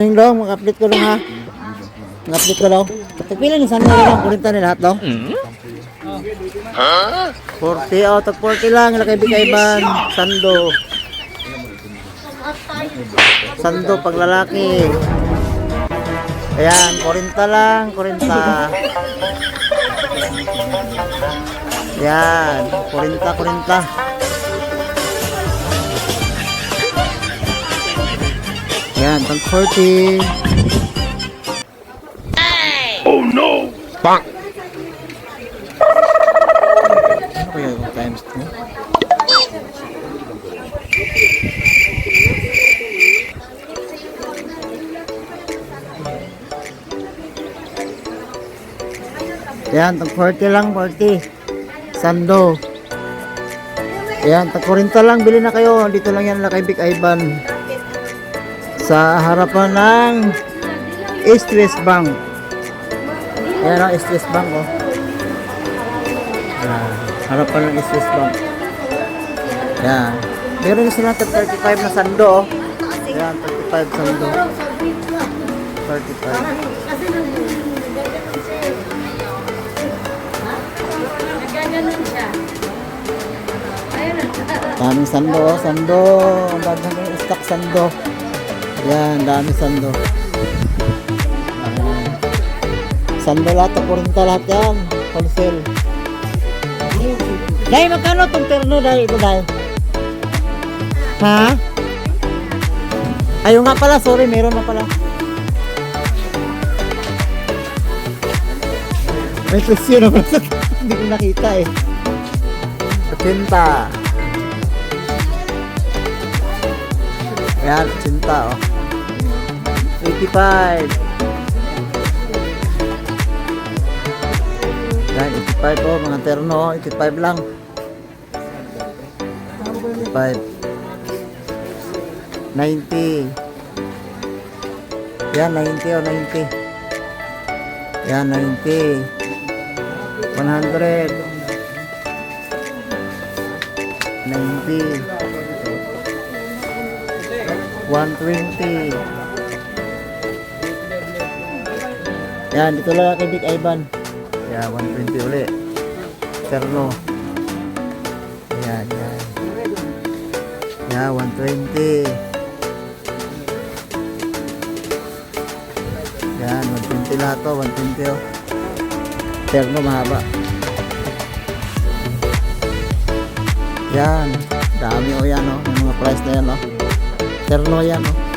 Yung daw, mag-update ko lang ha. Mag-update ko daw. Tagpila ni sana lang, kurinta ni lahat daw. 40 out of 40 lang, ilakay bikayban, sando. Sando pag lalaki. Ayan, 40 lang, 40. Ayan, 40, 40. Ayan, tag 40. Oh no! Bang! Ano kaya yung times 2? Ayan, tag 40 lang, 40. Sando. Ayan, tag 40 lang, bili na kayo. Dito lang yan, kay Big Ivan. Sa harapan ng East West Bank. Ayan ang East West Bank, oh. Ayan, harapan ng East West Bank. Ayan. Meron na sila 35 na sando, oh. Ayan, 35 sando. 35. Daming sando, oh, sando. Ang daming stock sando. Yan, dami sando. Ayan. Sando lahat, kurinta lahat yan. Wholesale. Dahil magkano itong terno dahil ito dahil? Ha? Ayun nga pala, sorry, meron na pala. May presyo na pala. Hindi ko nakita eh. 80. Ayan, 80 oh. 85. Ayan, 85 oh, mga terno, 85 lang. 85. 90. Ayan, 90 oh, 90. Ayan, 90. 100. 90. 120. Yan, dito lang kay Big Ivan. Yan, 120 uli. Terno. Yan, yan. Yan, 120. Yan, 120 lahat to, 120 oh. Terno mahaba. Yan, dami oh yan oh, yung mga price na yan oh. Terno yan oh.